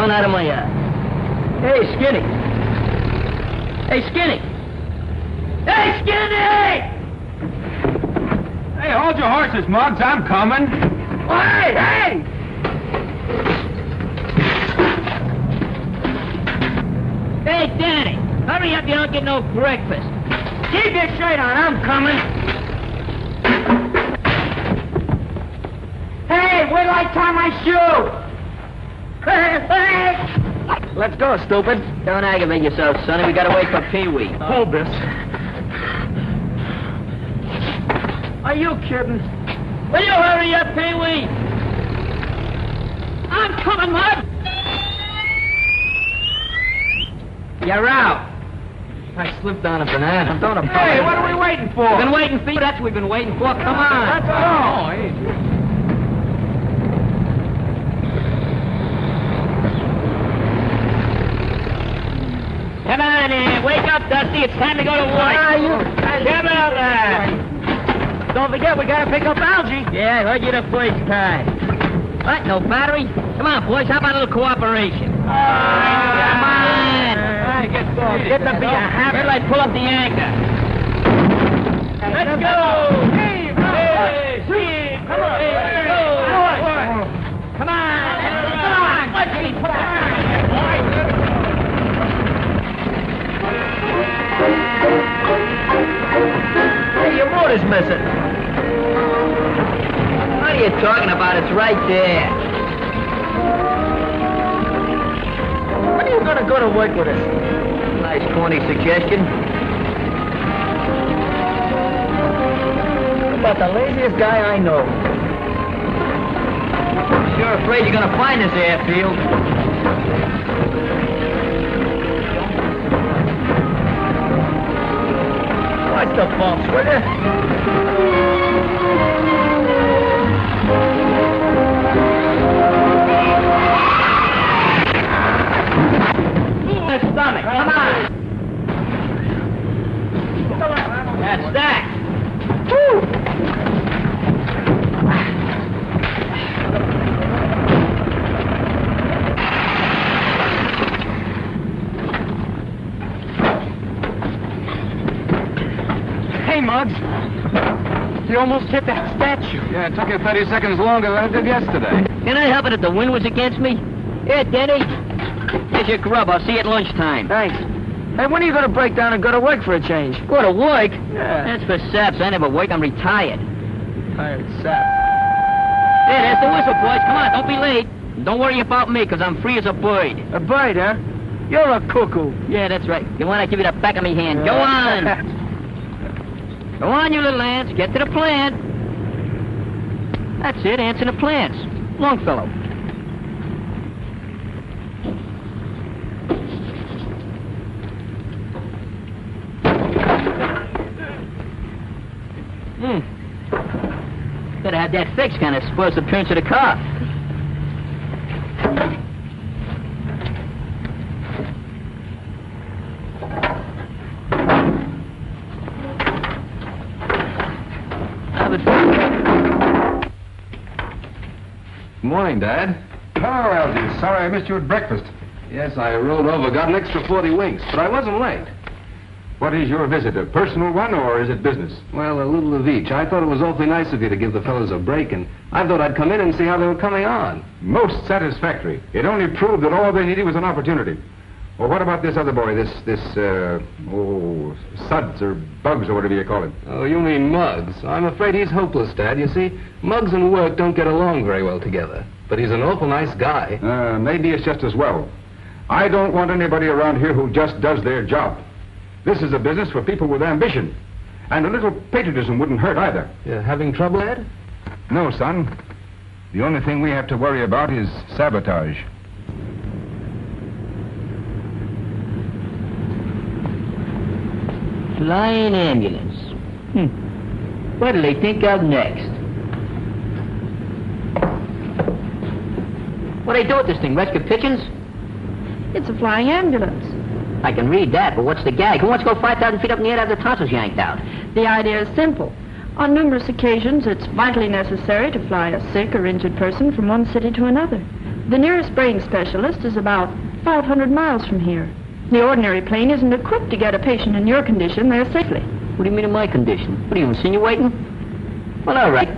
Down out of my eye. Hey, Skinny. Hey, Skinny. Hey, Skinny! Hey, hold your horses, Muggs. I'm coming. Hey, hey! Hey, Danny, hurry up, you don't get no breakfast. Keep your shirt on, I'm coming. Hey, wait till I tie my shoe. Hey! Let's go, stupid. Don't aggravate yourself, Sonny. We gotta wait for Pee-wee. Hold this. Are you kidding? Will you hurry up, Pee-wee? I'm coming, Mud. You're out. I slipped on a banana. Don't apologize. Hey, what are we waiting for? We've been waiting for you. That's what we've been waiting for. Come on. Let's go. Come on in. Wake up, Dusty. It's time to go to work. Come on, lad. Don't forget, we gotta pick up Algie. Yeah, I heard you the first time. What, no battery? Come on, boys, how about a little cooperation? Come on! Get the beat. Where till I pull up the anchor? Let's go! Hey, come on! Let's go! Come on! Let's get put on! Hey, your motor's missing. What are you talking about? It's right there. When are you going to go to work with us? Nice corny suggestion. About the laziest guy I know. Sure afraid you're going to find this airfield. Watch the bumps, will you? Stomach. Come on. That's that. Woo! Hey, Muggs. You almost hit that statue. Yeah, it took you 30 seconds longer than it did yesterday. Can I help it if the wind was against me? Here, Denny. Here's your grub. I'll see you at lunchtime. Thanks. Hey, when are you going to break down and go to work for a change? Go to work? Yeah. That's for saps. I never work. I'm retired. Tired sap. There, there's the whistle, boys. Come on, don't be late. Don't worry about me, because I'm free as a bird. A bird, huh? You're a cuckoo. Yeah, that's right. You want to give you the back of me hand. Go on. Go on, you little ants. Get to the plant. That's it. Ants in the plants. Longfellow. Better have that fixed, kind of spoils the appearance of the car. Good morning, Dad. Hello, Algie. Sorry I missed you at breakfast. Yes, I rolled over, got an extra 40 winks, but I wasn't late. What is your visit, a personal one, or is it business? Well, a little of each. I thought it was awfully nice of you to give the fellows a break, and I thought I'd come in and see how they were coming on. Most satisfactory. It only proved that all they needed was an opportunity. Well, what about this other boy, Suds or Bugs or whatever you call him? Oh, you mean Muggs. I'm afraid he's hopeless, Dad. You see, Muggs and work don't get along very well together. But he's an awful nice guy. Maybe it's just as well. I don't want anybody around here who just does their job. This is a business for people with ambition. And a little patriotism wouldn't hurt either. You having trouble, Ed? No, son. The only thing we have to worry about is sabotage. Flying ambulance. What'll they think of next? What do they do with this thing? Rescue pigeons? It's a flying ambulance. I can read that, but what's the gag? Who wants to go 5,000 feet up in the air to have the tonsils yanked out? The idea is simple. On numerous occasions, it's vitally necessary to fly a sick or injured person from one city to another. The nearest brain specialist is about 500 miles from here. The ordinary plane isn't equipped to get a patient in your condition there safely. What do you mean in my condition? What are you insinuating? Well, all right.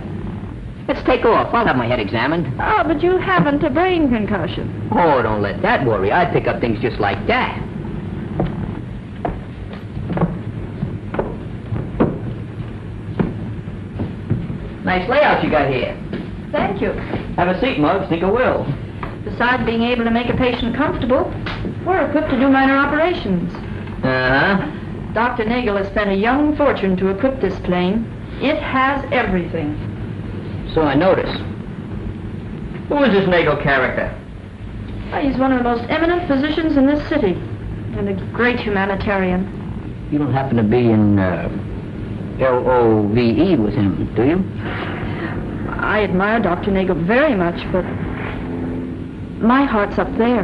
Let's take off. I'll have my head examined. Oh, but you haven't a brain concussion. Oh, don't let that worry. I pick up things just like that. Nice layout you got here. Thank you. Have a seat, Muggs. Think I will. Besides being able to make a patient comfortable, we're equipped to do minor operations. Uh-huh. Dr. Nagel has spent a young fortune to equip this plane. It has everything. So I notice. Who is this Nagel character? Why, he's one of the most eminent physicians in this city, and a great humanitarian. You don't happen to be in, L-O-V-E with him, do you? I admire Dr. Nagel very much, but my heart's up there.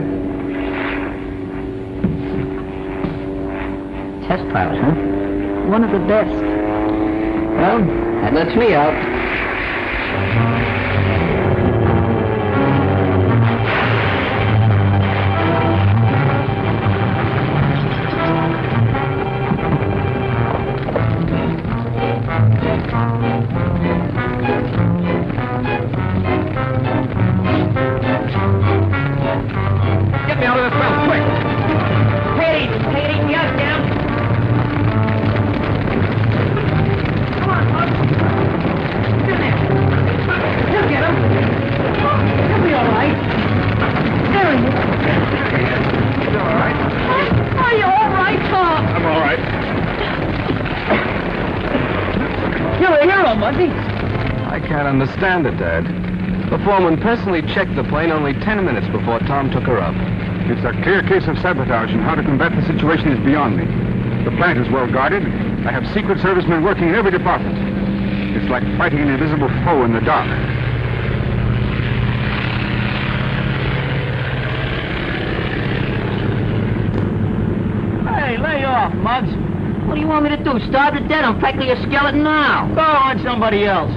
Test pilot, huh? One of the best. Well, that lets me out. Get me out of this mess, quick! Hey, yes, down. Come on, Muggs. Get there. You'll get him. He'll be all right. There he is. You all right? Are you all right, Tom? I'm all right. You're a hero, Muggsy. I can't understand it, Dad. The foreman personally checked the plane only 10 minutes before Tom took her up. It's a clear case of sabotage, and how to combat the situation is beyond me. The plant is well guarded. I have Secret Servicemen working in every department. It's like fighting an invisible foe in the dark. Hey, lay off, Muggs. What do you want me to do? Starve to death? I'm practically a skeleton now. Go on somebody else.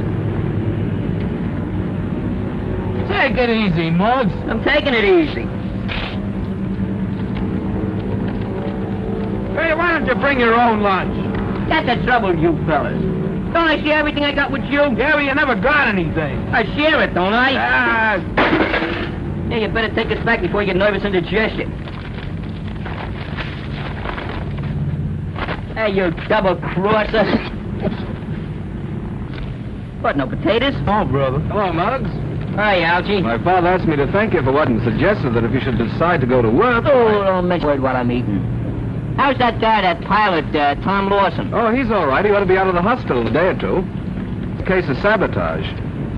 Take it easy, Muggs. I'm taking it easy. Hey, why don't you bring your own lunch? That's the trouble, you fellas. Don't I share everything I got with you? Gary, you never got anything. I share it, don't I? Ah, Yeah, you better take this back before you get nervous indigestion. Hey, you double-crosser. What, no potatoes? oh, brother. Hello, Muggs. Hi, Algie. My father asked me to thank you for what and suggested that if you should decide to go to work... Oh, don't mention a word while I'm eating. How's that guy, that pilot, Tom Lawson? Oh, he's all right. He ought to be out of the hospital in a day or two. A case of sabotage.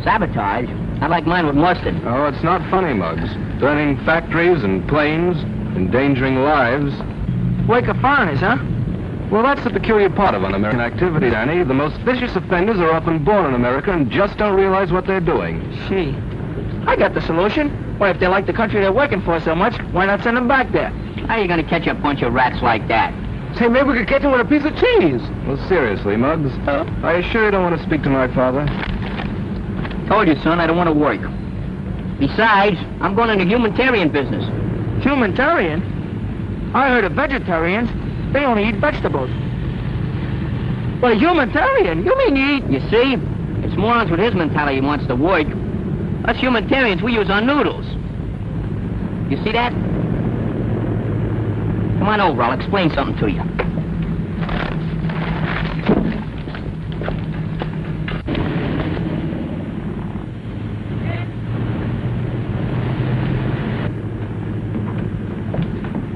Sabotage? I like mine with mustard. Oh, it's not funny, Muggs. Burning factories and planes, endangering lives. Wake of foreigners, huh? Well, that's the peculiar part of un-American activity, Danny. The most vicious offenders are often born in America and just don't realize what they're doing. Gee, I got the solution. Well, if they like the country they're working for so much, why not send them back there? How are you going to catch a bunch of rats like that? Say, maybe we could catch them with a piece of cheese. Well, seriously, Muggs, are you sure you don't want to speak to my father? Told you, son, I don't want to work. Besides, I'm going into humanitarian business. Humanitarian? I heard of vegetarians. They only eat vegetables. But a humanitarian? You mean you eat... You see? It's morons with his mentality he wants to work. Us humanitarians, we use our noodles. You see that? Come on over, I'll explain something to you.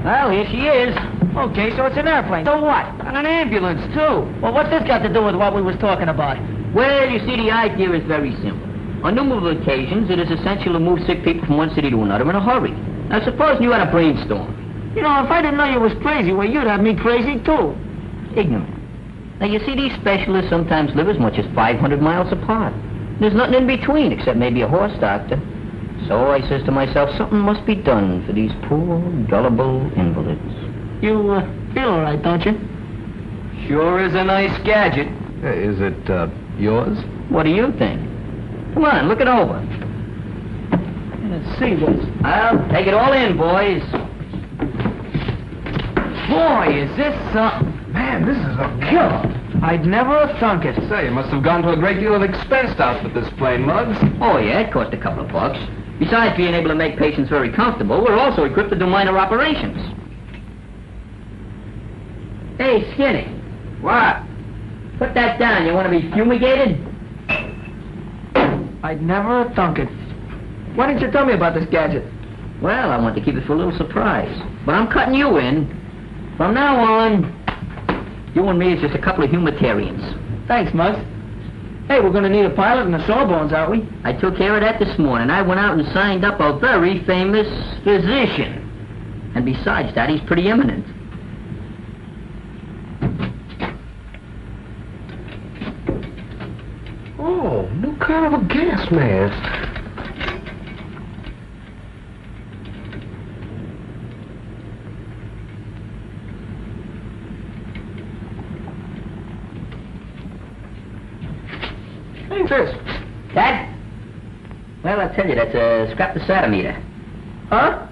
Well, here she is. Okay, so it's an airplane. So what? And an ambulance, too. Well, what's this got to do with what we was talking about? Well, you see, the idea is very simple. On numerous occasions, it is essential to move sick people from one city to another in a hurry. Now, suppose you had a brainstorm. You know, if I didn't know you was crazy, well, you'd have me crazy, too. Ignorant. Now, you see, these specialists sometimes live as much as 500 miles apart. There's nothing in between except maybe a horse doctor. So I says to myself, something must be done for these poor, gullible invalids. You, feel all right, don't you? Sure is a nice gadget. Is it, yours? What do you think? Come on, look it over. Let's see what's... Well, take it all in, boys. Boy, is this something. Man, this is a killer. I'd never have thunk it. Say, you must have gone to a great deal of expense to outfit this plane, Muggs. Oh, yeah, it cost a couple of bucks. Besides being able to make patients very comfortable, we're also equipped to do minor operations. Hey, Skinny. What? Put that down. You want to be fumigated? I'd never have thunk it. Why didn't you tell me about this gadget? Well, I want to keep it for a little surprise. But I'm cutting you in. From now on, you and me is just a couple of humanitarians. Thanks, Muggs. Hey, we're going to need a pilot and a sawbones, aren't we? I took care of that this morning. I went out and signed up a very famous physician. And besides that, he's pretty eminent. Oh, new kind of a gas mask. What's this? That? Well, I'll tell you, that's a scraptocytometer. Huh?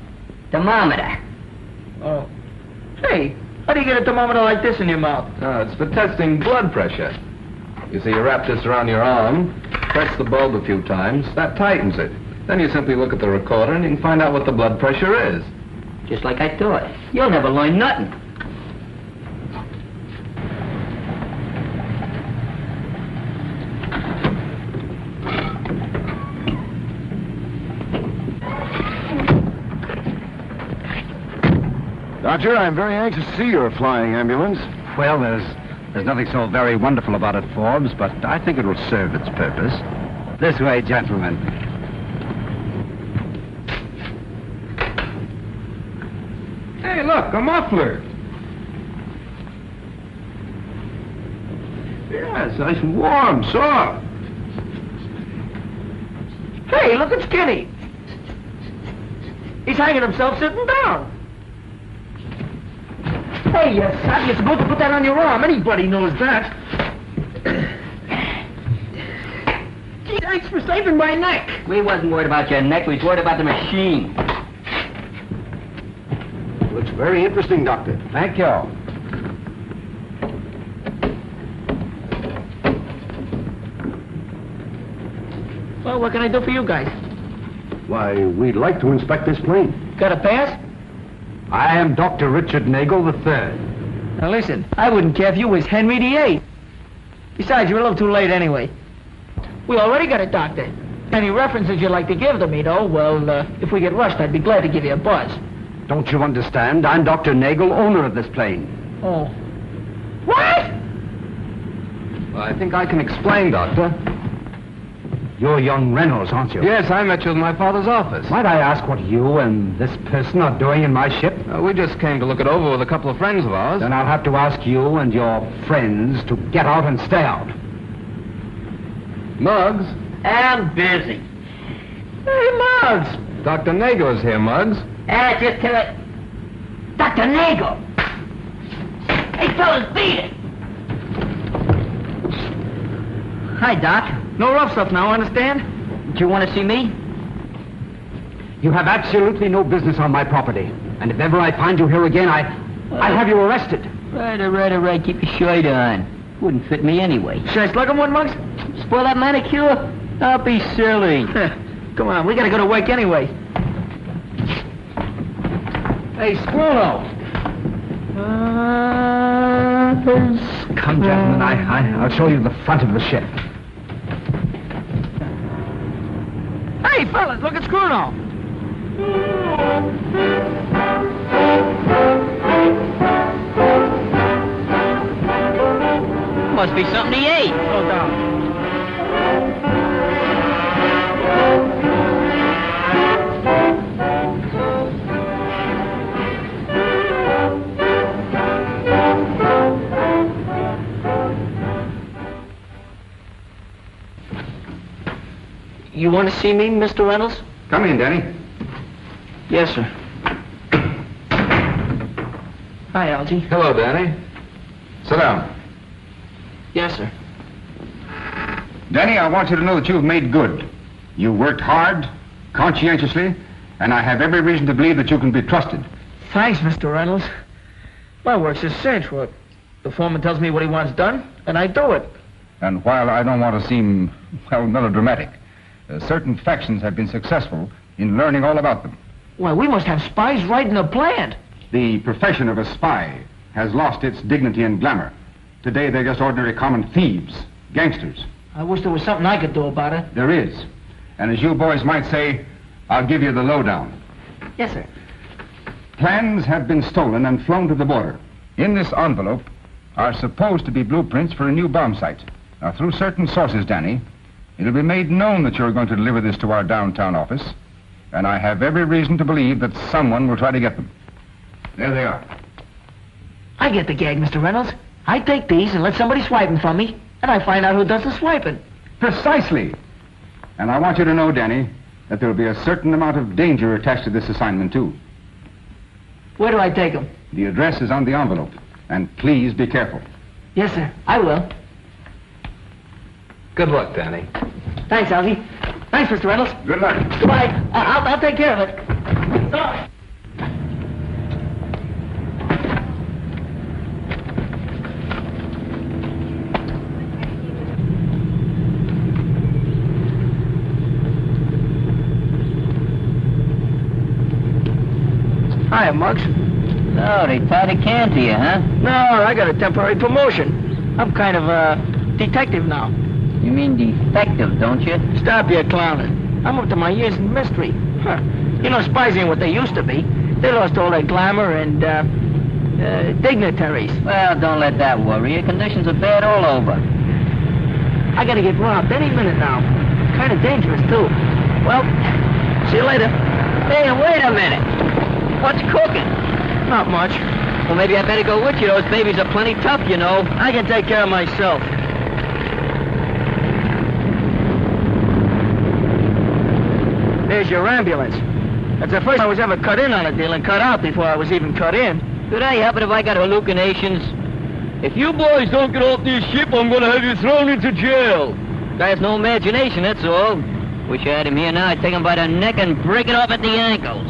Thermometer. Oh. Hey, how do you get a thermometer like this in your mouth? It's for testing blood pressure. You see, you wrap this around your arm, press the bulb a few times, that tightens it. Then you simply look at the recorder and you can find out what the blood pressure is. Just like I thought. You'll never learn nothing. Doctor, I'm very anxious to see your flying ambulance. Well, there's nothing so very wonderful about it, Forbes, but I think it will serve its purpose. This way, gentlemen. Hey, look, a muffler. Yeah, it's nice and warm, soft. Hey, look at Skinny. He's hanging himself sitting down. Hey, son, you're supposed to put that on your arm. Anybody knows that. Gee, thanks for saving my neck. We wasn't worried about your neck. We was worried about the machine. Looks very interesting, Doctor. Thank you. Well, what can I do for you guys? Why, we'd like to inspect this plane. Got a pass? I am Dr. Richard Nagel III. Now listen, I wouldn't care if you was Henry VIII. Besides, you're a little too late anyway. We already got a doctor. Any references you'd like to give to me, though, well, if we get rushed, I'd be glad to give you a buzz. Don't you understand? I'm Dr. Nagel, owner of this plane. Oh. What? Well, I think I can explain, Doctor. You're young Reynolds, aren't you? Yes, I met you in my father's office. Might I ask what you and this person are doing in my ship? We just came to look it over with a couple of friends of ours. Then I'll have to ask you and your friends to get out and stay out. Muggs? I'm busy. Hey, Muggs. Dr. Nagel is here, Muggs. Just tell it. Dr. Nagel. Hey, fellas, beat it. Hi, Doc. No rough stuff now, understand? Do you want to see me? You have absolutely no business on my property. And if ever I find you here again, I'll have you arrested. Right. Keep your shirt on. Wouldn't fit me anyway. Should I slug him one, Muggs? Spoil that manicure? Don't be silly. Come on, we gotta go to work anyway. Hey, Squirrel. Come, gentlemen, I'll show you the front of the ship. Hey, fellas, look at Screwno. Must be something he ate. Slow down. You want to see me, Mr. Reynolds? Come in, Danny. Yes, sir. Hi, Algie. Hello, Danny. Sit down. Yes, sir. Danny, I want you to know that you've made good. You worked hard, conscientiously, and I have every reason to believe that you can be trusted. Thanks, Mr. Reynolds. My work's a cinch. Well, the foreman tells me what he wants done, and I do it. And while I don't want to seem, well, melodramatic, certain factions have been successful in learning all about them. Well, we must have spies right in the plant. The profession of a spy has lost its dignity and glamour. Today, they're just ordinary common thieves, gangsters. I wish there was something I could do about it. There is. And as you boys might say, I'll give you the lowdown. Yes, sir. Plans have been stolen and flown to the border. In this envelope are supposed to be blueprints for a new bomb site. Now, through certain sources, Danny, it'll be made known that you're going to deliver this to our downtown office, and I have every reason to believe that someone will try to get them. There they are. I get the gag, Mr. Reynolds. I take these and let somebody swipe them from me, and I find out who does the swiping. Precisely. And I want you to know, Danny, that there'll be a certain amount of danger attached to this assignment, too. Where do I take them? The address is on the envelope, and please be careful. Yes, sir. I will. Good luck, Danny. Thanks, Algie. Thanks, Mr. Reynolds. Good luck. Goodbye. I'll take care of it. Sorry. Hiya, Muggs. No, they tied a can to you, huh? No, I got a temporary promotion. I'm kind of a detective now. You mean defective, don't you? Stop your clowning. I'm up to my ears in mystery. Huh. You know, spies ain't what they used to be. They lost all their glamour and, dignitaries. Well, don't let that worry you. Conditions are bad all over. I gotta get robbed any minute now. Kind of dangerous, too. Well, see you later. Hey, wait a minute. What's cooking? Not much. Well, maybe I better go with you. Those babies are plenty tough, you know. I can take care of myself. There's your ambulance. That's the first time I was ever cut in on a deal and cut out before I was even cut in. Could I help it if I got hallucinations? If you boys don't get off this ship, I'm gonna have you thrown into jail. Guy has no imagination, that's all. Wish I had him here now. I'd take him by the neck and break it off at the ankles.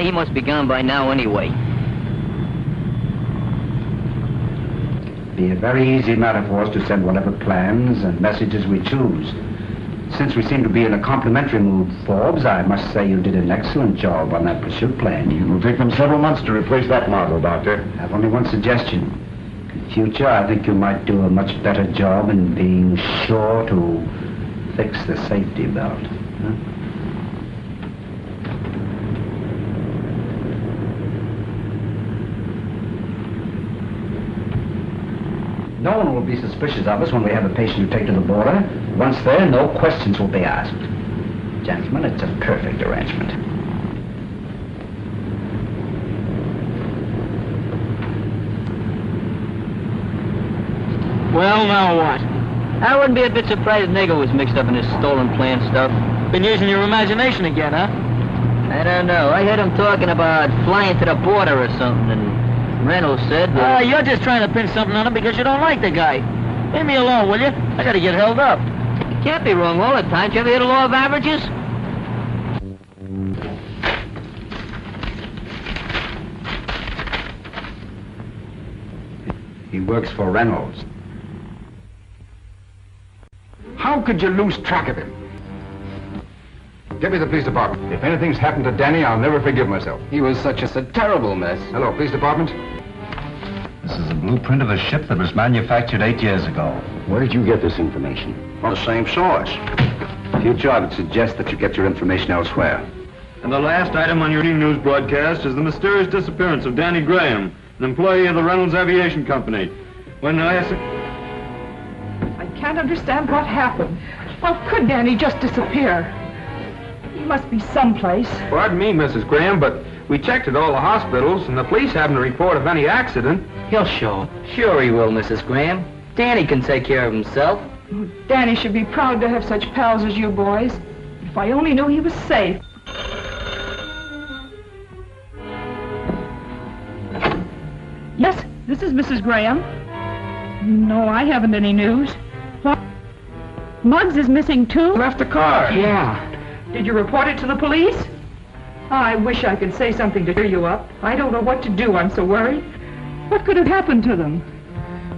He must be gone by now anyway. Be a very easy matter for us to send whatever plans and messages we choose. Since we seem to be in a complimentary mood, Forbes, I must say you did an excellent job on that pursuit plan. It will take them several months to replace that model, Doctor. I have only one suggestion. In future, I think you might do a much better job in being sure to fix the safety belt. Huh? No one will be suspicious of us when we have a patient to take to the border. Once there, no questions will be asked. Gentlemen, it's a perfect arrangement. Well, now what? I wouldn't be a bit surprised if Nego was mixed up in this stolen plan stuff. Been using your imagination again, huh? I don't know. I heard him talking about flying to the border or something, and Reynolds said that... You're just trying to pin something on him because you don't like the guy. Leave me alone, will you? I gotta get held up. You can't be wrong all the time. Did you ever hear the law of averages? He works for Reynolds. How could you lose track of him? Get me the police department. If anything's happened to Danny, I'll never forgive myself. He was such a terrible mess. Hello, police department. This is a blueprint of a ship that was manufactured 8 years ago. Where did you get this information? From the same source. In future, I would suggest that you get your information elsewhere. And the last item on your evening news broadcast is the mysterious disappearance of Danny Graham, an employee of the Reynolds Aviation Company. When I can't understand what happened. How could Danny just disappear? He must be someplace. Pardon me, Mrs. Graham, but we checked at all the hospitals, and the police haven't a report of any accident. He'll show. Sure he will, Mrs. Graham. Danny can take care of himself. Danny should be proud to have such pals as you boys. If I only knew he was safe. Yes, this is Mrs. Graham. No, I haven't any news. What? Muggs is missing too? Left the car. Yeah. Did you report it to the police? I wish I could say something to cheer you up. I don't know what to do. I'm so worried. What could have happened to them?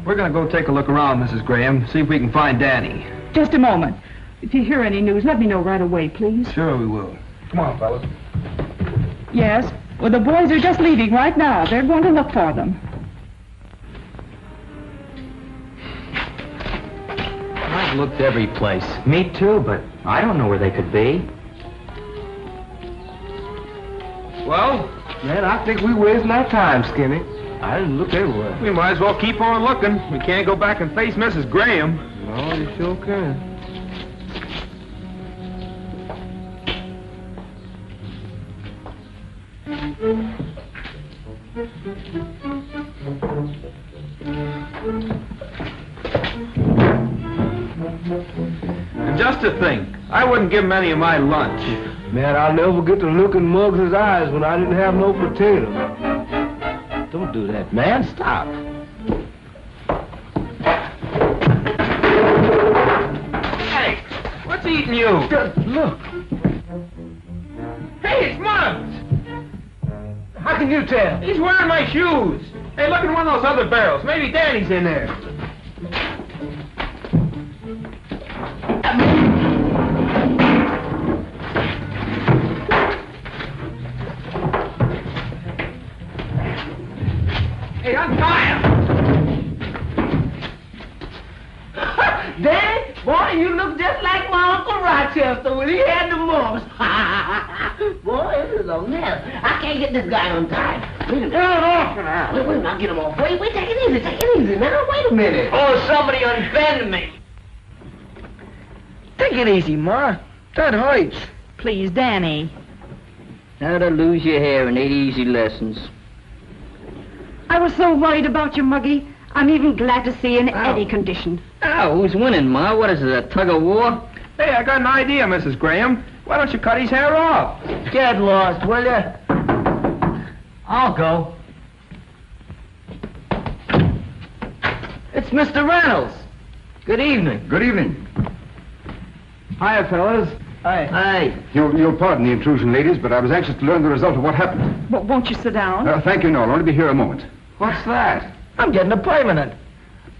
We're going to go take a look around, Mrs. Graham, see if we can find Danny. Just a moment. If you hear any news, let me know right away, please. Sure we will. Come on, fellas. Yes. Well, the boys are just leaving right now. They're going to look for them. I've looked every place. Me too, but I don't know where they could be. Well, man, I think we're wasting our time, Skinny. I didn't look everywhere. We might as well keep on looking. We can't go back and face Mrs. Graham. No, you sure can. And just to think, I wouldn't give him any of my lunch. Man, I'll never get to look in Muggs' eyes when I didn't have no potato. Don't do that, man. Stop. Hey, what's eating you? Look. Hey, it's Muggs! How can you tell? He's wearing my shoes. Hey, look in one of those other barrels. Maybe Danny's in there. Hey, untie him! Danny, boy, you look just like my Uncle Rochester when he had the mumps. Boy, this is a mess. I can't get this guy untied. Wait a minute. Wait a minute, I'll get him off. Wait, take it easy now. Wait a minute. Oh, somebody unbend me. Take it easy, Ma. That hurts. Please, Danny. How to lose your hair in 8 easy lessons. I was so worried about you, Muggy. I'm even glad to see you in any condition. Oh, who's winning, Ma? What is it, a tug of war? Hey, I got an idea, Mrs. Graham. Why don't you cut his hair off? Get lost, will ya? I'll go. It's Mr. Reynolds. Good evening. Good evening. Hiya, fellas. Hi. Hey. You'll pardon the intrusion, ladies, but I was anxious to learn the result of what happened. But won't you sit down? Thank you, no. I'll only be here a moment. What's that? I'm getting a permanent.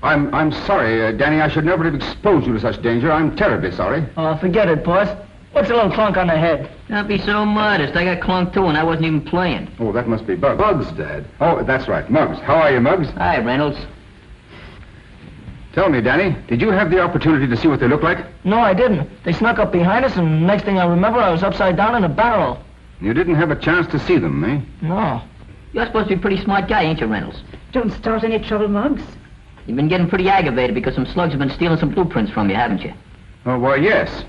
I'm sorry, Danny. I should never have exposed you to such danger. I'm terribly sorry. Oh, forget it, boss. What's a little clunk on the head? Don't be so modest. I got clunked too, and I wasn't even playing. Oh, that must be Bugs. Bugs, Dad. Oh, that's right. Muggs. How are you, Muggs? Hi, Reynolds. Tell me, Danny, did you have the opportunity to see what they look like? No, I didn't. They snuck up behind us, and next thing I remember, I was upside down in a barrel. You didn't have a chance to see them, eh? No. You're supposed to be a pretty smart guy, ain't you, Reynolds? Don't start any trouble, Muggs. You've been getting pretty aggravated because some slugs have been stealing some blueprints from you, haven't you? Oh, why, yes.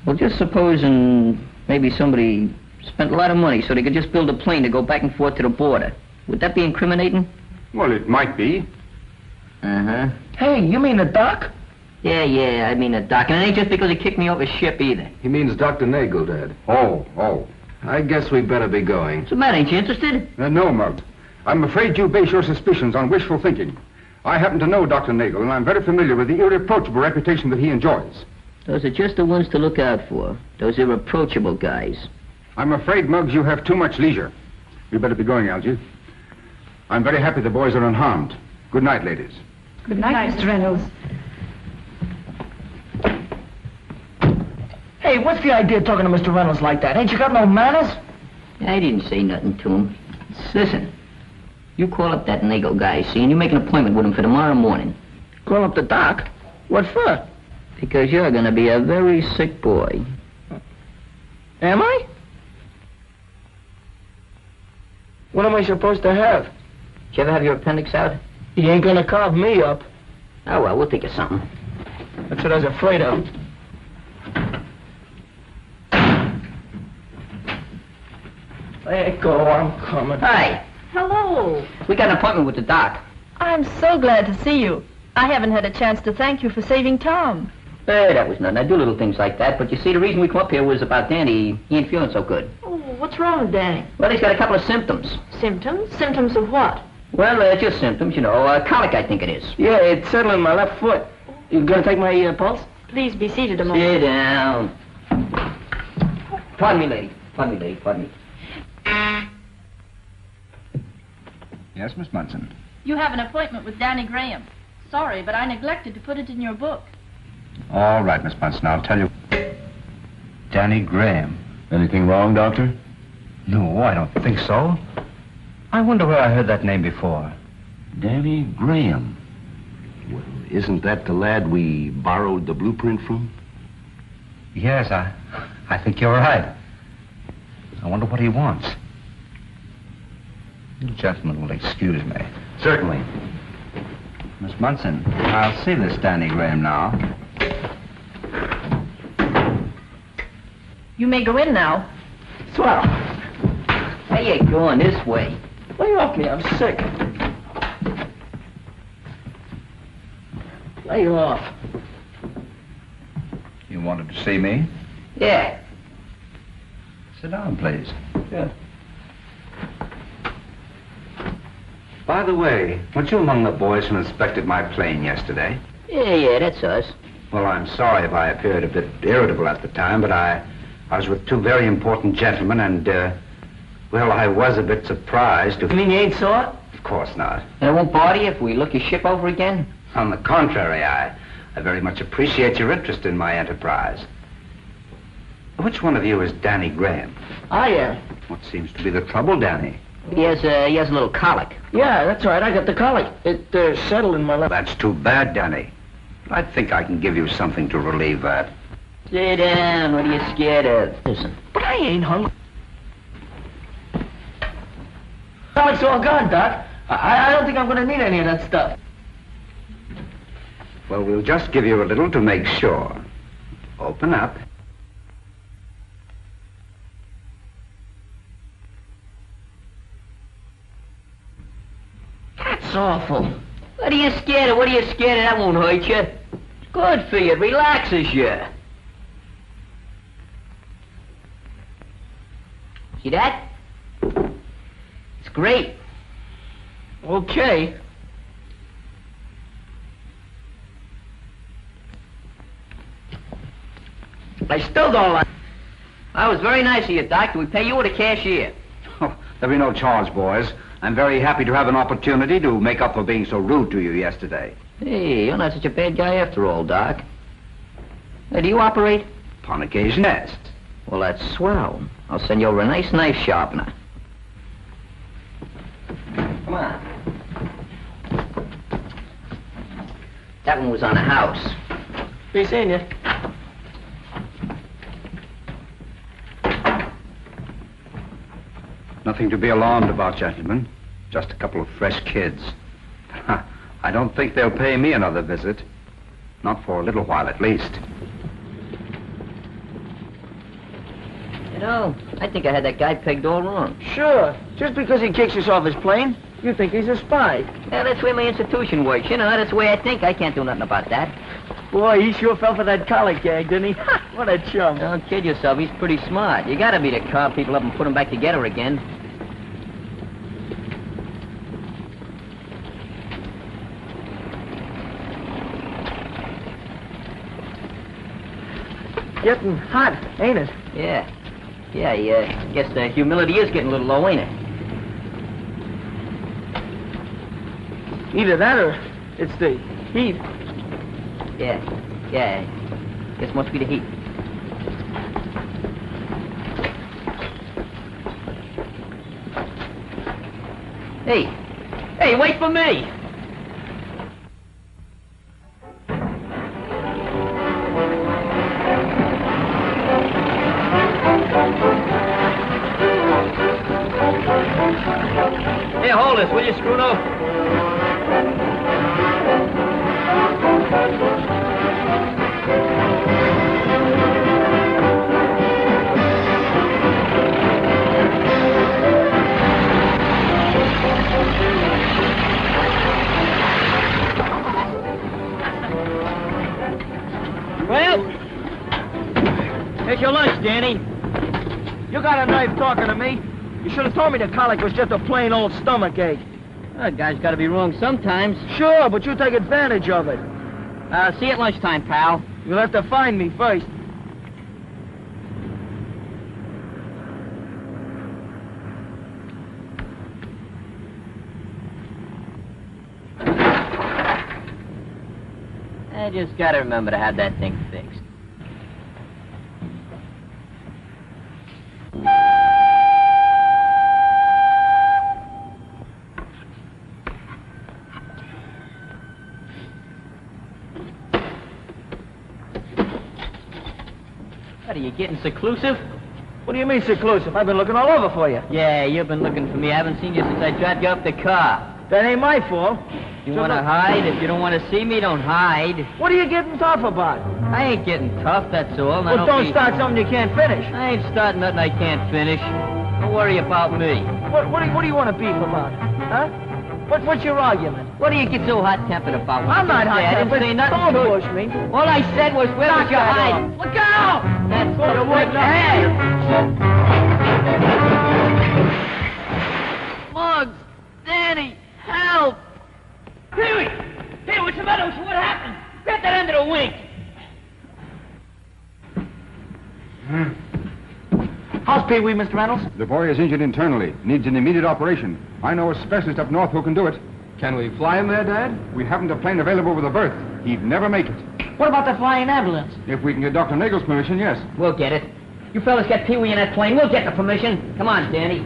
Well, just supposing maybe somebody spent a lot of money so they could just build a plane to go back and forth to the border. Would that be incriminating? Well, it might be. Uh-huh. Hey, you mean the doc? Yeah, I mean the doc. And it ain't just because he kicked me off his ship either. He means Dr. Nagel, Dad. Oh. I guess we better be going. What's the matter? Ain't you interested? No, Muggs. I'm afraid you base your suspicions on wishful thinking. I happen to know Dr. Nagel, and I'm very familiar with the irreproachable reputation that he enjoys. Those are just the ones to look out for. Those irreproachable guys. I'm afraid, Muggs, you have too much leisure. You better be going, Algy. I'm very happy the boys are unharmed. Good night, ladies. Good night, Mr. Reynolds. Hey, what's the idea of talking to Mr. Reynolds like that? Ain't you got no manners? I didn't say nothing to him. Listen, you call up that Nagel guy, see, and you make an appointment with him for tomorrow morning. Call up the doc? What for? Because you're going to be a very sick boy. Am I? What am I supposed to have? Did you ever have your appendix out? He ain't gonna carve me up. Oh, well, we'll think of something. That's what I was afraid of. Let go, I'm coming. Hi. Hello. We got an appointment with the doc. I'm so glad to see you. I haven't had a chance to thank you for saving Tom. Hey, that was nothing. I do little things like that. But you see, the reason we come up here was about Danny. He ain't feeling so good. Oh, what's wrong with Danny? Well, he's got a couple of symptoms. Symptoms? Symptoms of what? Well, just symptoms, you know. Colic, I think it is. Yeah, it's settling my left foot. You gonna take my pulse? Please be seated a moment. Sit down. Pardon me, lady. Pardon me, lady. Pardon me. Yes, Miss Munson. You have an appointment with Danny Graham. Sorry, but I neglected to put it in your book. All right, Miss Munson, I'll tell you. Danny Graham. Anything wrong, Doctor? No, I don't think so. I wonder where I heard that name before. Danny Graham. Well, isn't that the lad we borrowed the blueprint from? Yes, I think you're right. I wonder what he wants. You gentlemen will excuse me. Certainly. Miss Munson, I'll see this Danny Graham now. You may go in now. Swell. How you going this way? Lay off me, I'm sick. Lay off. You wanted to see me? Yeah. Sit down, please. Yeah. By the way, weren't you among the boys who inspected my plane yesterday? Yeah, that's us. Well, I'm sorry if I appeared a bit irritable at the time, but I was with two very important gentlemen, and, well, I was a bit surprised to... You mean you ain't saw it? Of course not. And it won't bother you if we look your ship over again? On the contrary, I very much appreciate your interest in my enterprise. Which one of you is Danny Graham? I am. What seems to be the trouble, Danny? He has a little colic. Yeah, that's right. I got the colic. It settled in my left. That's too bad, Danny. I think I can give you something to relieve that. Sit down. What are you scared of? Listen. But I ain't hungry. Colic's all gone, Doc. I don't think I'm going to need any of that stuff. Well, we'll just give you a little to make sure. Open up. That's awful. What are you scared of? What are you scared of? That won't hurt you. It's good for you. It relaxes you. See that? It's great. Okay. I still don't like... That was very nice of you, Doc. Do we pay you or the cashier? Oh, there'll be no charge, boys. I'm very happy to have an opportunity to make up for being so rude to you yesterday. Hey, you're not such a bad guy after all, Doc. Hey, do you operate? Upon occasion, yes. Well, that's swell. I'll send you over a nice knife sharpener. Come on. That one was on a house. Be seeing you. Nothing to be alarmed about, gentlemen. Just a couple of fresh kids. I don't think they'll pay me another visit. Not for a little while, at least. You know, I think I had that guy pegged all wrong. Sure. Just because he kicks us off his plane, you think he's a spy. Yeah, that's the way my institution works. You know, that's the way I think. I can't do nothing about that. Boy, he sure fell for that colic gag, didn't he? What a chum. Don't kid yourself. He's pretty smart. You gotta be to call people up and put them back together again. Getting hot, ain't it? Yeah. Yeah, I guess the humidity is getting a little low, ain't it? Either that or it's the heat. Yeah. Guess must be the heat. Hey, wait for me! Here, hold this, will you, Scruno? Well, here's your lunch, Danny. You got a knife talking to me? You should have told me the colic was just a plain old stomach ache. That guy's got to be wrong sometimes. Sure, but you take advantage of it. See you at lunchtime, pal. You'll have to find me first. I just gotta remember to have that thing fixed. What, are you getting seclusive? What do you mean, seclusive? I've been looking all over for you. Yeah, you've been looking for me. I haven't seen you since I dropped you off the car. That ain't my fault. You want to hide? If you don't want to see me, don't hide. What are you getting tough about? I ain't getting tough, that's all. Well, don't start something you can't finish. I ain't starting nothing I can't finish. Don't worry about me. What do you want to beef about? Huh? What's your argument? What do you get so hot-tempered about? I'm not hot-tempered. I didn't say nothing. Don't push me. All I said was, where was your hide? Look out! That's what it was. Hey! Muggs! Danny! Help! Pee-wee! Hey, what's the matter? What happened? Grab that under the wing. How's Pee-wee, Mr. Reynolds? The boy is injured internally. Needs an immediate operation. I know a specialist up north who can do it. Can we fly him there, Dad? We haven't a plane available with a berth. He'd never make it. What about the flying ambulance? If we can get Dr. Nagel's permission, yes. We'll get it. You fellas get Pee-wee in that plane. We'll get the permission. Come on, Danny.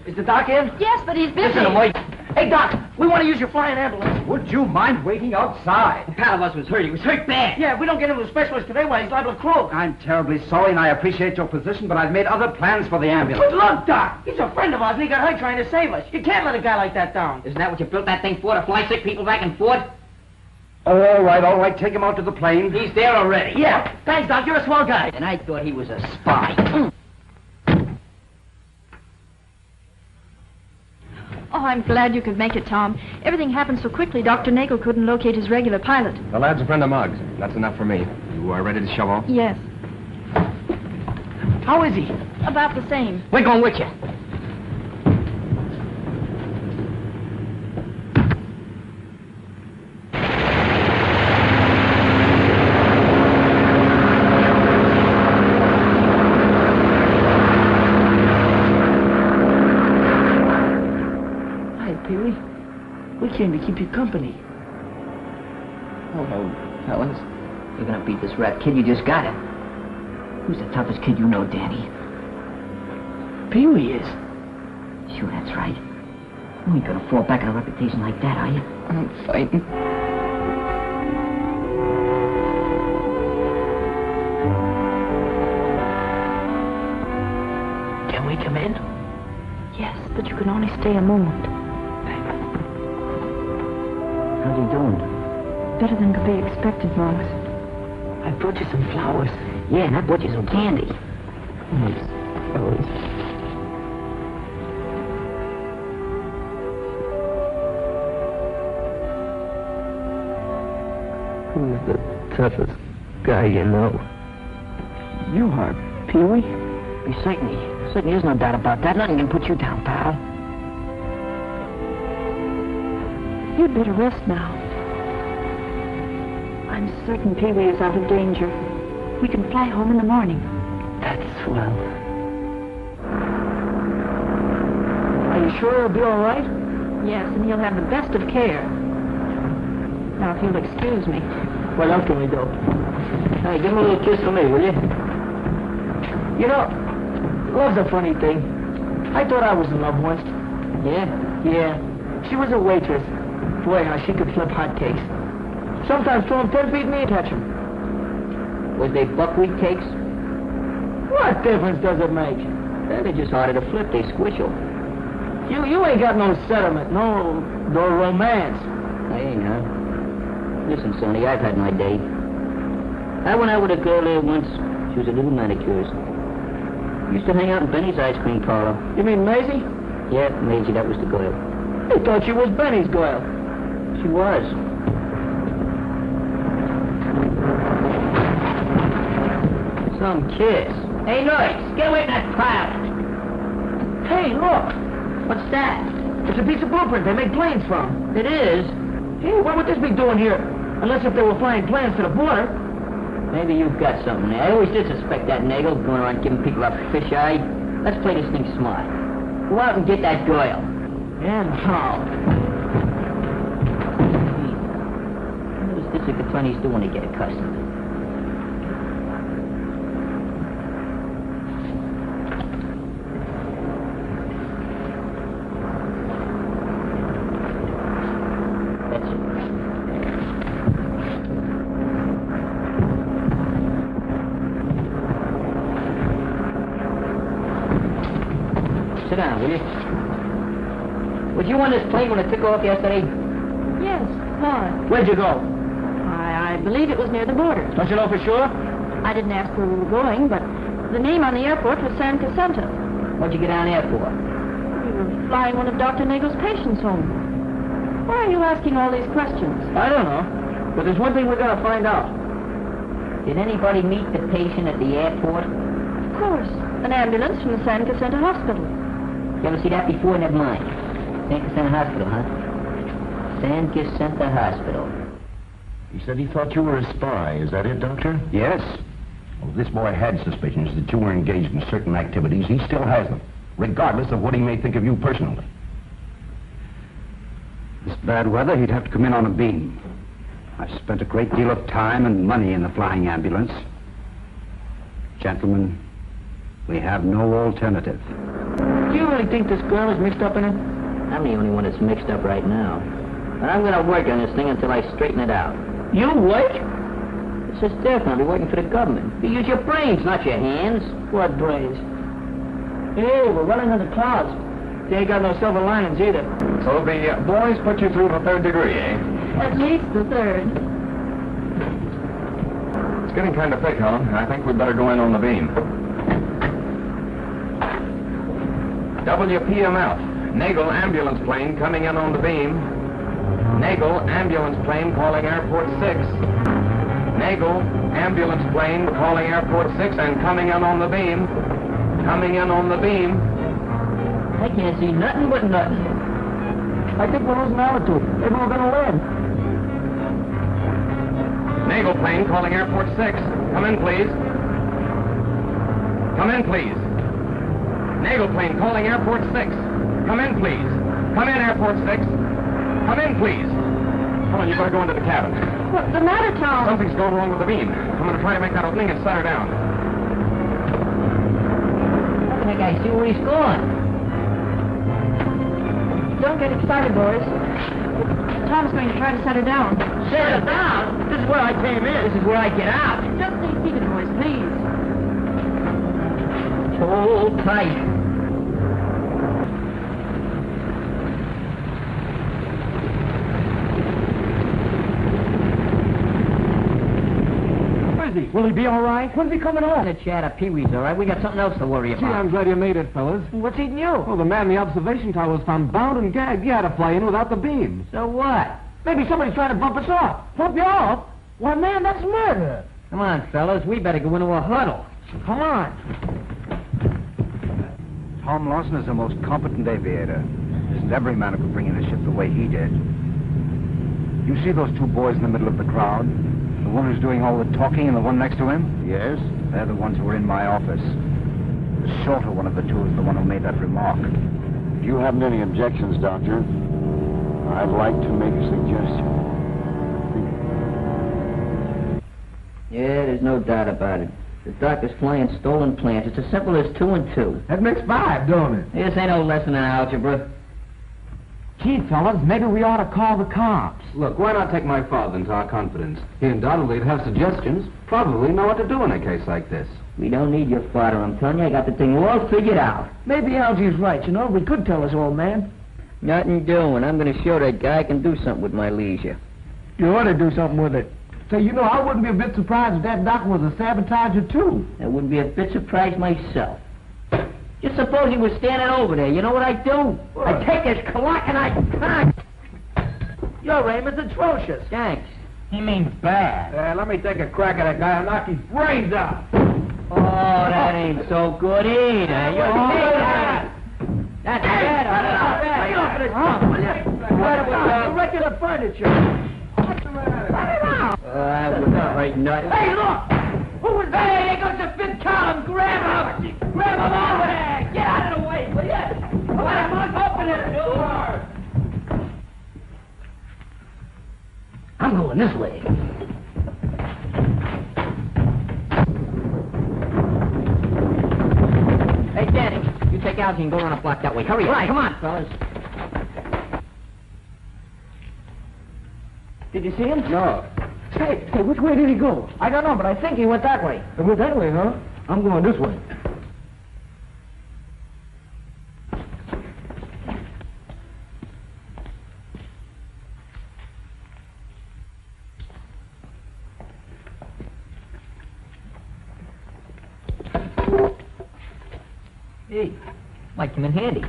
Is the doc in? Yes, but he's busy. Listen, wait. Hey, Doc, we want to use your flying ambulance. Would you mind waiting outside? A pal of us was hurt. He was hurt bad. Yeah, if we don't get him to the specialist today, why, he's liable to croak. I'm terribly sorry, and I appreciate your position, but I've made other plans for the ambulance. But look, Doc, he's a friend of ours, and he got hurt trying to save us. You can't let a guy like that down. Isn't that what you built that thing for, to fly sick people back and forth? All right. Take him out to the plane. He's there already. Yeah, thanks, Doc. You're a swell guy. And I thought he was a spy. Oh, I'm glad you could make it, Tom. Everything happened so quickly, Dr. Nagel couldn't locate his regular pilot. The lad's a friend of Muggs. That's enough for me. You are ready to shove off? Yes. How is he? About the same. We're going with you. We came to keep you company. Hello, fellas. You're gonna beat this rat kid. You just got it. Who's the toughest kid you know, Danny? Pee-wee is. Sure, that's right. You ain't gonna fall back on a reputation like that, are you? I'm fighting. Can we come in? Yes, but you can only stay a moment. How's he doing? Better than could be expected, Muggs. I brought you some flowers. Yeah, and I brought you some candy. Who's the toughest guy you know? You are, Pee-wee. Certainly there's no doubt about that. Nothing can put you down, pal. You'd better rest now. I'm certain Pee-wee is out of danger. We can fly home in the morning. That's swell. Are you sure he'll be all right? Yes, and he'll have the best of care. Now, if you'll excuse me. What else can we do? Hey, give him a little kiss for me, will you? You know, love's a funny thing. I thought I was in love once. Yeah? Yeah. She was a waitress. Boy, how she could flip hotcakes. Sometimes throw them 10 feet and me touch them. Was they buckwheat cakes? What difference does it make? They're just harder to flip. They squishel. You ain't got no sentiment, no romance. Hey, now. Listen, Sonny, I've had my day. I went out with a girl there once. She was a little manicurist. Used to hang out in Benny's ice cream parlor. You mean Maisie? Yeah, Maisie, that was the girl. I thought she was Benny's girl. She was. Some kiss. Hey, Lloyd, get away from that crowd. Hey, look. What's that? It's a piece of blueprint they make planes from. It is? Hey, what would this be doing here? Unless if they were flying planes to the border. Maybe you've got something there. I always did suspect that Nagel, going around giving people a fish-eye. Let's play this thing smart. Go out and get that girl. And how? funnies do when they get accustomed. That's it. Sit down, will you? Was you on this plane when it took off yesterday? Yes, why? Where'd you go? I believe it was near the border. Don't you know for sure? I didn't ask where we were going, but the name on the airport was San Jacinto. What'd you get down there for? We were flying one of Dr. Nagel's patients home. Why are you asking all these questions? I don't know. But there's one thing we're going to find out. Did anybody meet the patient at the airport? Of course. An ambulance from the San Jacinto Hospital. You ever see that before? Never mind. San Jacinto Hospital, huh? San Jacinto Hospital. He said he thought you were a spy. Is that it, Doctor? Yes. Well, this boy had suspicions that you were engaged in certain activities. He still has them, regardless of what he may think of you personally. This bad weather, he'd have to come in on a beam. I've spent a great deal of time and money in the flying ambulance. Gentlemen, we have no alternative. Do you really think this girl is mixed up in it? I'm the only one that's mixed up right now. But I'm going to work on this thing until I straighten it out. You what? This is different. I'll be working for the government. You use your brains, not your hands. What brains? Hey, we're running in the clouds. They ain't got no silver linings either. So the boys put you through the 3rd degree, eh? At least the 3rd. It's getting kind of thick, Helen. I think we'd better go in on the beam. WPMF. Nagel ambulance plane coming in on the beam. Nagel ambulance plane calling Airport 6. Nagel ambulance plane calling Airport 6 and coming in on the beam. Coming in on the beam. I can't see nothing but nothing. I think we're losing altitude. Maybe we're going to land. Nagel plane calling Airport 6. Come in, please. Come in, please. Nagel plane calling Airport 6. Come in, please. Come in, Airport 6. Come in, please. Come on, you better go into the cabin. What's the matter, Tom? Something's going wrong with the beam. I'm going to try to make that opening and set her down. I think I see where he's going. Don't get excited, boys. Tom's going to try to set her down. Set her down? This is where I came in. This is where I get out. Just stay seated, boys, please. Hold tight. Will he be all right? When's he coming home? The chat of Pee-wee's all right. We got something else to worry about. Gee, I'm glad you made it, fellas. What's eating you? Well, the man in the observation tower was found bound and gagged. He had to fly in without the beam. So what? Maybe somebody's trying to bump us off. Bump you off? Why, man, that's murder. Come on, fellas. We better go into a huddle. Come on. Tom Lawson is the most competent aviator. Isn't every man who could bring in a ship the way he did. You see those two boys in the middle of the crowd? The one who's doing all the talking and the one next to him? Yes? They're the ones who were in my office. The shorter one of the two is the one who made that remark. If you haven't any objections, Doctor, I'd like to make a suggestion. Yeah, there's no doubt about it. The doctor's flying stolen plans. It's as simple as 2 and 2. That makes 5, don't it? This ain't no lesson in algebra. Gee, fellas, maybe we ought to call the cops. Look, why not take my father into our confidence? He undoubtedly would have suggestions, probably know what to do in a case like this. We don't need your father, I'm telling you. I got the thing all figured out. Maybe Algie's right, you know. We could tell his old man. Nothing doing. I'm going to show that guy I can do something with my leisure. You ought to do something with it. Say, you know, I wouldn't be a bit surprised if that doctor was a sabotager, too. I wouldn't be a bit surprised myself. Just suppose he was standing over there. You know what I'd do? What? I'd take his clock and I'd... Your aim is atrocious. Thanks. He means bad. Let me take a crack at that guy and knock his brains out. Oh, that ain't so good either. You see that? That's better. Lay off of the top, will you? Regular furniture. What's the matter? Let it out. That wouldn't hurt nothing. Hey, look! Who was that? Hey, there goes the fifth column. Grab him! Grab him over there! Get out of the way, will you? Come on, open it! Door! I'm going this way. take Algie and go around a block that way. Hurry up. Right, come on, fellas. Did you see him? No. Hey, which way did he go? I don't know, but I think he went that way. It went that way, huh? I'm going this way. Hey, might come in handy.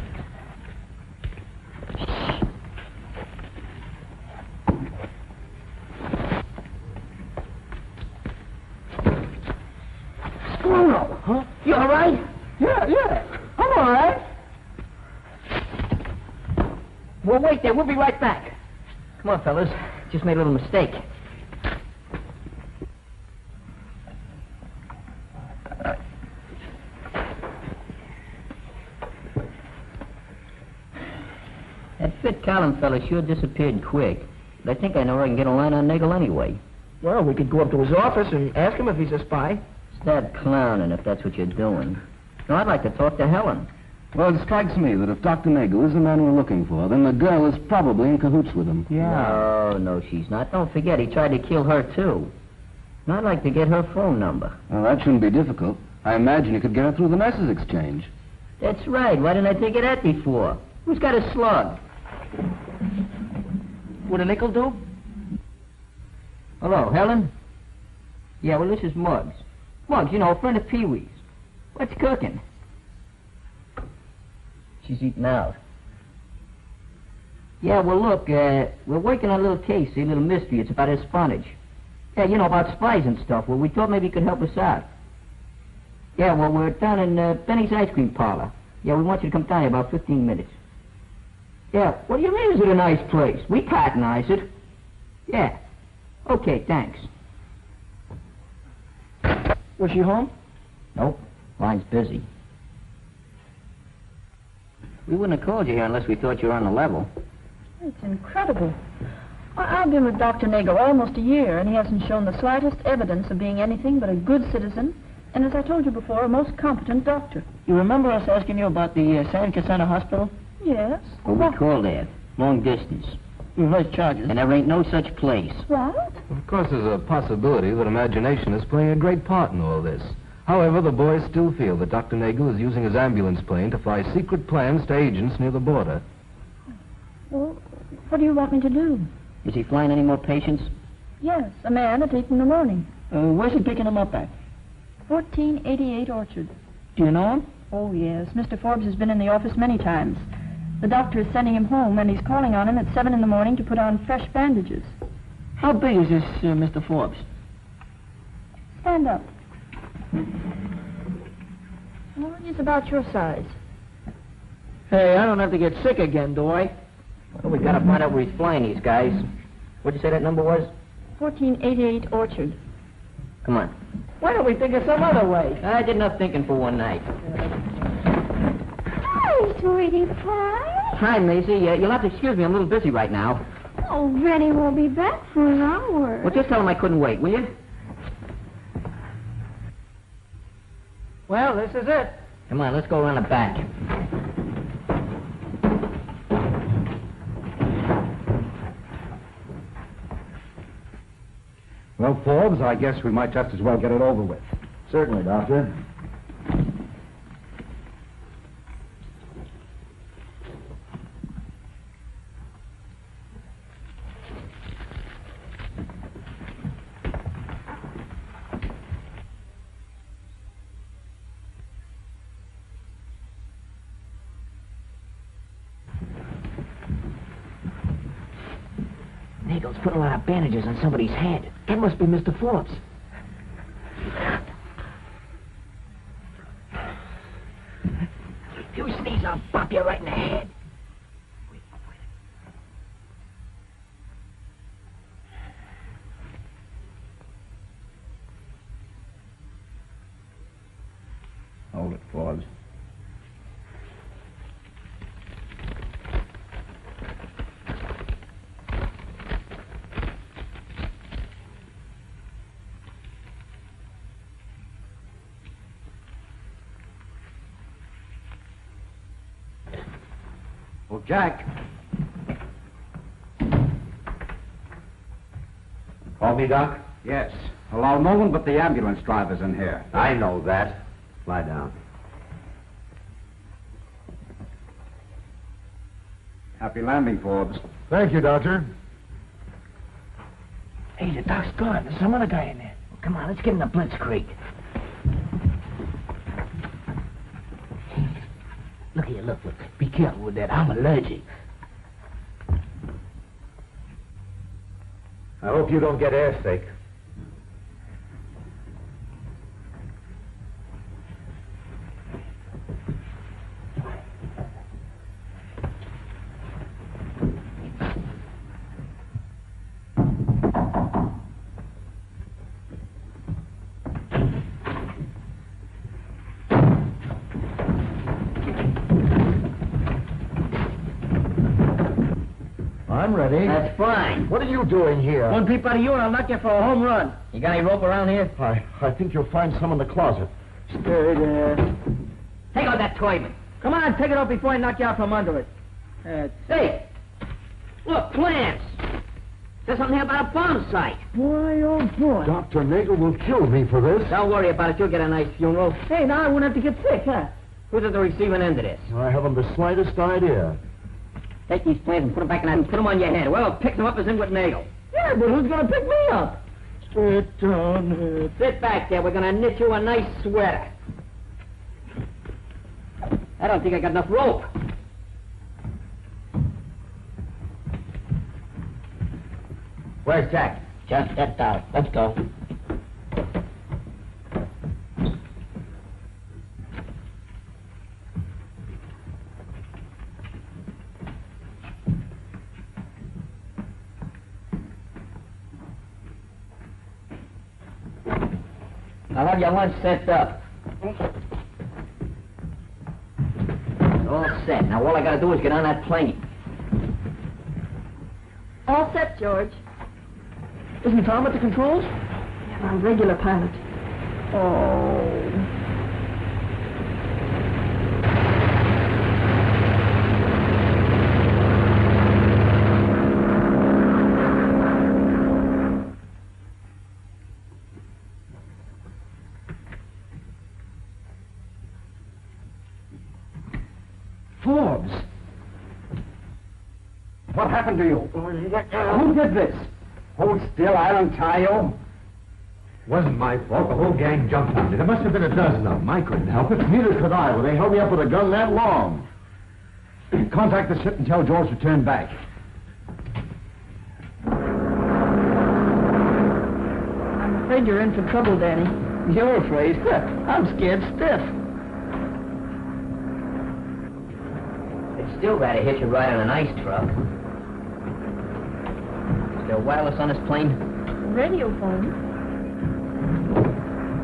Bruno, huh? You all right? Yeah. I'm all right. Well, wait there. We'll be right back. Come on, fellas. Just made a little mistake. That Fit Collins fella sure disappeared quick. But I think I know where I can get a line on Nagel anyway. Well, we could go up to his office and ask him if he's a spy. Stop clowning if that's what you're doing. No, I'd like to talk to Helen. Well, it strikes me that if Dr. Nagel is the man we're looking for, then the girl is probably in cahoots with him. No, she's not. Don't forget, he tried to kill her, too. And I'd like to get her phone number. Well, that shouldn't be difficult. I imagine you could get her through the message exchange. That's right. Why didn't I think of that before? Who's got a slug? Would a nickel do? Hello, Helen? Yeah, well, this is Muggs. Muggs, you know, a friend of Pee-wee's. What's cooking? She's eating out. Yeah, well, look, we're working on a little case, a little mystery. It's about espionage. Yeah, you know, about spies and stuff. Well, we thought maybe you could help us out. Yeah, well, we're down in Benny's Ice Cream Parlor. Yeah, we want you to come down here about 15 minutes. Yeah, what do you mean, is it a nice place? We patronize it. Yeah. Okay, thanks. Was she home? Nope. Line's busy. We wouldn't have called you here unless we thought you were on the level. It's incredible. I've been with Dr. Nagel almost a year, and he hasn't shown the slightest evidence of being anything but a good citizen, and as I told you before, a most competent doctor. You remember us asking you about the San Cassandra Hospital? Yes. Well, we called there. Long distance. Reverse charges. And there ain't no such place. What? Of course, there's a possibility that imagination is playing a great part in all this. However, the boys still feel that Dr. Nagel is using his ambulance plane to fly secret plans to agents near the border. Well, what do you want me to do? Is he flying any more patients? Yes, a man at 8 in the morning. Where's he picking them up at? 1488 Orchard. Do you know him? Oh, yes. Mr. Forbes has been in the office many times. The doctor is sending him home, and he's calling on him at 7 in the morning to put on fresh bandages. How big is this Mr. Forbes? Stand up. Well, he's about your size. Hey, I don't have to get sick again, do I? Well, we gotta find out where he's flying these guys. What'd you say that number was? 1488 Orchard. Come on. Why don't we think of some other way? I did enough thinking for one night. Hi, sweetie pie. Hi, Maisie. You'll have to excuse me. I'm a little busy right now. Oh, Rennie won't be back for an hour. Well, just tell him I couldn't wait, will you? Well, this is it. Come on, let's go around the back. Well, Forbes, I guess we might just as well get it over with. Certainly, Doctor. Nagel's put a lot of bandages on somebody's head. That must be Mr. Forbes. If you sneeze, I'll bop you right in the head. Hold it, Forbes. Jack. Call me, Doc? Yes. Allow no one but the ambulance drivers in here. I know that. Lie down. Happy landing, Forbes. Thank you, Doctor. Hey, the doc's gone. There's some other guy in there. Well, come on, let's get in the blitzkrieg. Look here, look. Be careful with that. I'm allergic. I hope you don't get airsick. I'm ready. That's fine. What are you doing here? One peep out of you and I'll knock you for a home run. You got any rope around here? I think you'll find some in the closet. Stay there. Take out that toy, man. Come on, take it off before I knock you out from under it. Hey, look, plans. There's something here about a bomb site. Boy, oh boy. Dr. Nagel will kill me for this. Don't worry about it. You'll get a nice funeral. Hey, now I won't have to get sick, huh? Who's at the receiving end of this? I haven't the slightest idea. Take these plans and put them back in that and put them on your head. Well, pick them up as in with Nagel. Yeah, but who's going to pick me up? Sit down. Sit back there. We're going to knit you a nice sweater. I don't think I got enough rope. Where's Jack? Just stepped out. Let's go. I'll have your lunch sent up. All set. Now all I gotta do is get on that plane. All set, George. Isn't Tom at the controls? Yeah, I'm regular pilot. Oh. Forbes! What happened to you? Who did this? Hold still, I'll untie you. Wasn't my fault. The whole gang jumped on me. There must have been a dozen of them. I couldn't help it. Neither could I. Well, they held me up with a gun that long. Contact the ship and tell George to turn back. I'm afraid you're in for trouble, Danny. You're afraid? I'm scared stiff. It's still bad to hitch a ride on an ice truck. Is there wireless on this plane? Radio phone.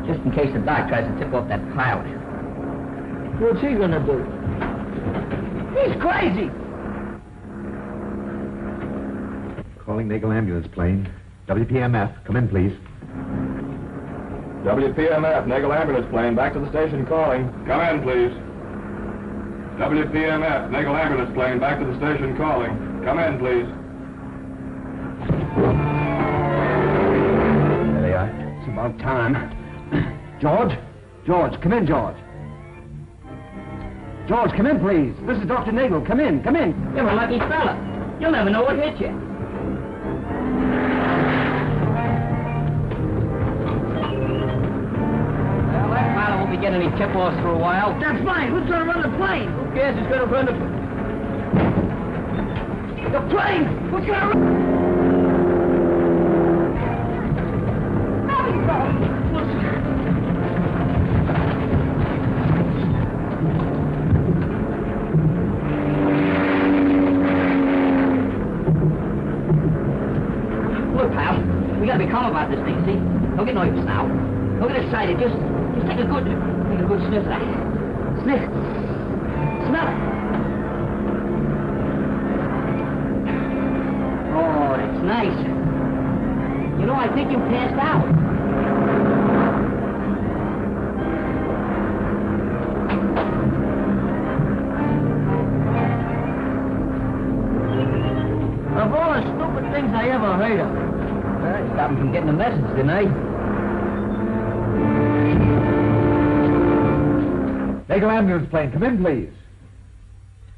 Just in case the doc tries to tip off that pilot. What's he gonna do? He's crazy! Calling Nagel ambulance plane. WPMF. Come in, please. WPMF, Nagel ambulance plane, back to the station calling. Come in, please. WPMF, Nagel ambulance plane, back to the station calling. Come in, please. There they are. It's about time. George? George, come in, George. George, come in, please. This is Dr. Nagel. Come in, come in. You're a lucky fella. You'll never know what hit you. Well, that pilot won't be getting any tip-offs for a while. That's fine. Who's gonna run the plane? Who cares who's gonna run the plane? Who's gonna run? Look, pal, we gotta be calm about this thing, see? Don't get nervous now. Don't get excited. Just take a good sniff of that. Sniff. Smell it. Oh, that's nice. You know, I think you passed out. stop him from getting the message, didn't I? Nagel ambulance plane, come in, please.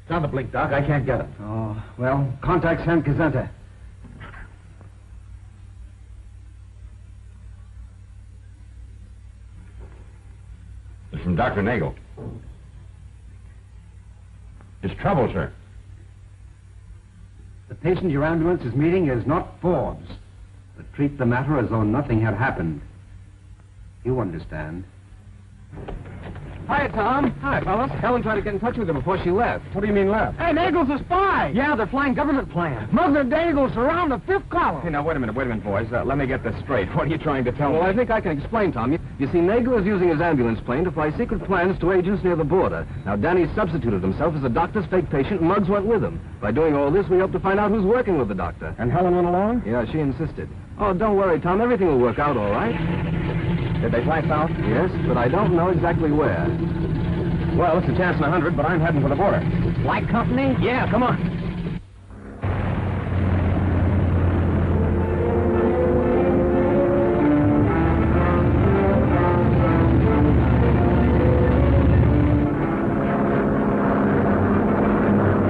It's on the blink, Doc. I can't get it. Oh, well, contact San Cazenta. It's from Dr. Nagel. It's trouble, sir. The patient your ambulance is meeting is not Forbes, but treat the matter as though nothing had happened. You understand. Hi, Tom. Hi, fellas. Helen tried to get in touch with her before she left. What do you mean left? Hey, Nagel's a spy. Yeah, they're flying government planes. Mother Nagel surround the fifth column. Hey, now, wait a minute, boys. Let me get this straight. What are you trying to tell me? Well, I think I can explain, Tom. You see, Nagel is using his ambulance plane to fly secret plans to agents near the border. Now, Danny substituted himself as the doctor's fake patient, and Muggs went with him. By doing all this, we hope to find out who's working with the doctor. And Helen went along? Yeah, she insisted. Oh, don't worry, Tom. Everything will work out all right. Did they fly south? Yes, but I don't know exactly where. Well, it's a chance in 100, but I'm heading for the border. Flight company? Yeah, come on.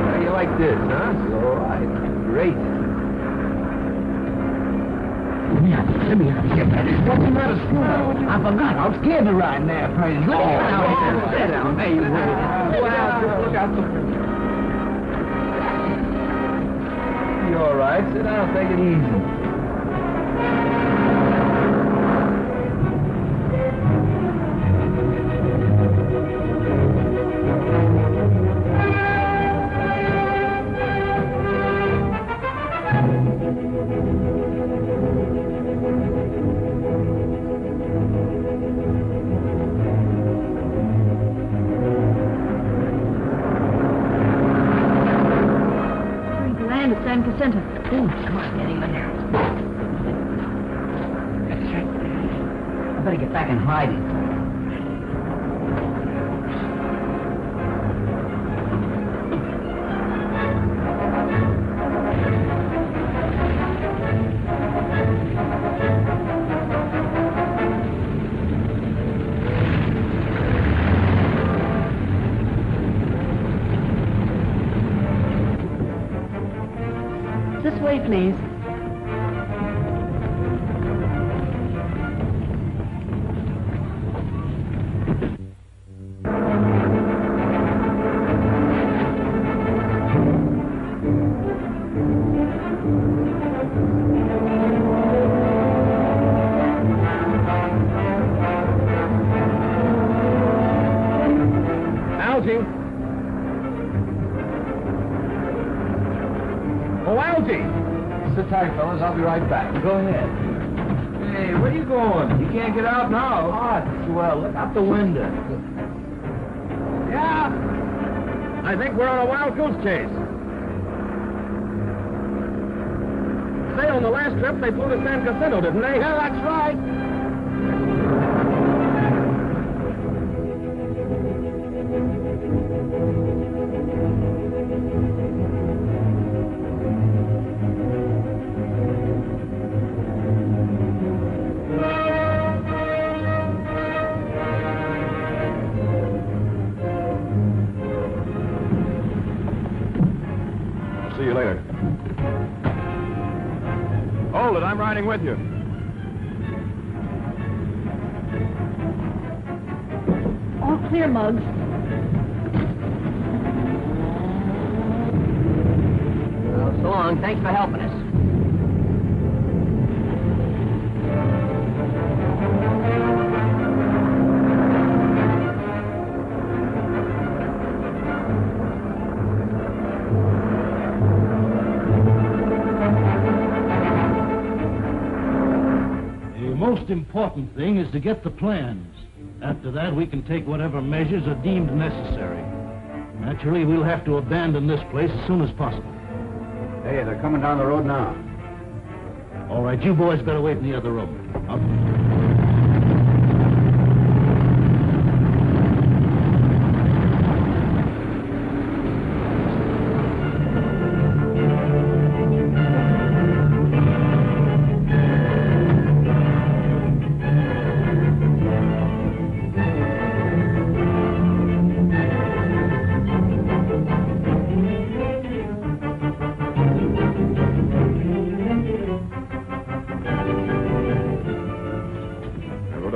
How do you like this, huh? All right. Great. Let me get back. What's the matter, Scooter? I forgot. I was scared to ride in there first. Let me get out here. Sit down. There you go. Well, just look out the... You all right? Sit down. Take it easy. San Cazenta. Ooh, come on, get him in there. I better get back and hide it. This way, please. Algie. Oh, Algie. Sit tight, fellas. I'll be right back. Go ahead. Hey, where you going? You can't get out now. Oh, swell. Look out the window. Yeah. I think we're on a wild goose chase. Say, on the last trip, they flew to San Jacinto, didn't they? Yeah, that's right. See you later. Hold it, I'm riding with you. All clear, Muggs. Well, so long. Thanks for helping us. The most important thing is to get the plans. After that, we can take whatever measures are deemed necessary. Naturally, we'll have to abandon this place as soon as possible. Hey, they're coming down the road now. All right, you boys better wait in the other room.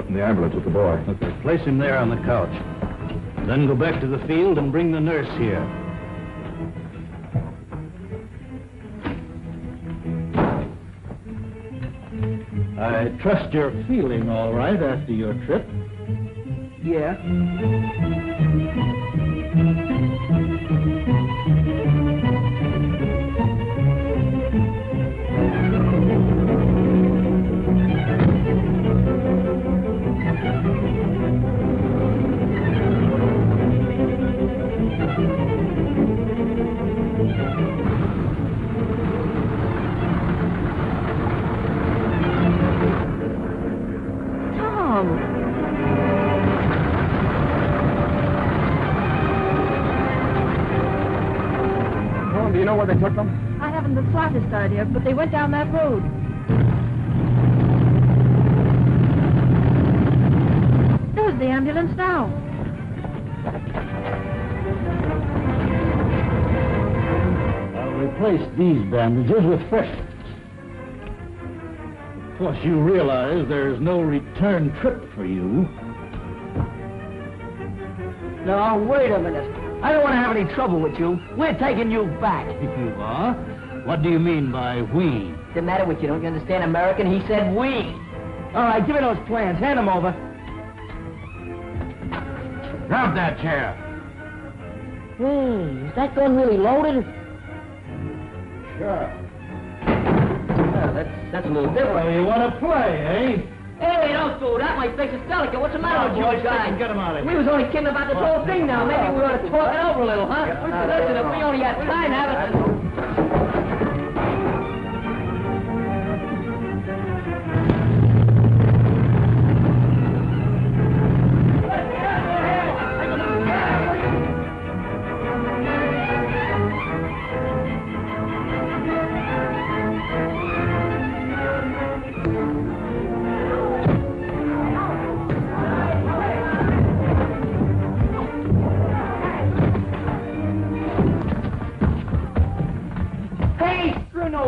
from the ambulance with the boy. Okay, place him there on the couch. Then go back to the field and bring the nurse here. I trust you're feeling all right after your trip. Yeah. Do you know where they took them? I haven't the slightest idea, but they went down that road. There's the ambulance now. I'll replace these bandages with fresh ones. Of course, you realize there's no return trip for you. Now, wait a minute. I don't want to have any trouble with you. We're taking you back. You are? What do you mean by we? What's the matter with you? Don't you understand American? He said we. All right, give me those plans. Hand them over. Grab that chair. Hey, is that gun really loaded? Sure. Well, that's a little different. Well, you want to play, eh? Hey, don't do that. My face is delicate. What's the matter with you guys? Get him out of here. We was only kidding about this whole thing now. Maybe we ought to talk it over a little, huh? Listen, if we only had time to have it...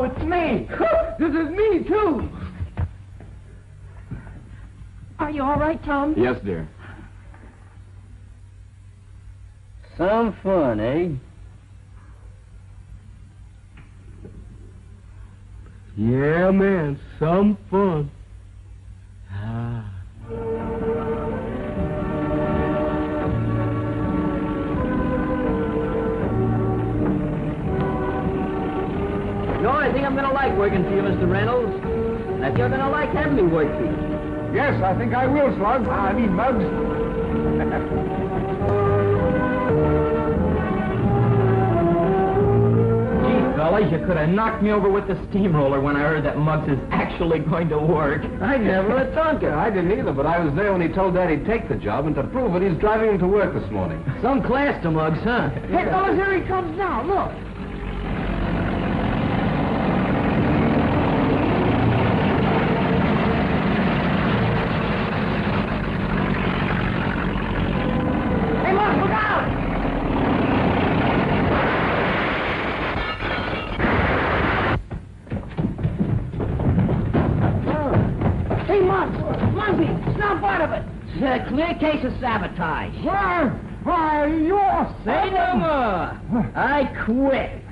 It's me. This is me, too. Are you all right, Tom? Yes, dear. Some fun, eh? Yeah, man, some fun. You know, I think I'm going to like working for you, Mr. Reynolds. And I think I'm going to like having me work for you. Yes, I think I will, Slug. I mean, Muggs. Gee, fellas, you could have knocked me over with the steamroller when I heard that Muggs is actually going to work. I never had thunk it. I didn't either, but I was there when he told Dad he'd take the job, and to prove it, he's driving him to work this morning. Some class to Muggs, huh? Hey, fellas, here he comes now. Look. A clear case of sabotage. Why, you're... Say no more. I quit.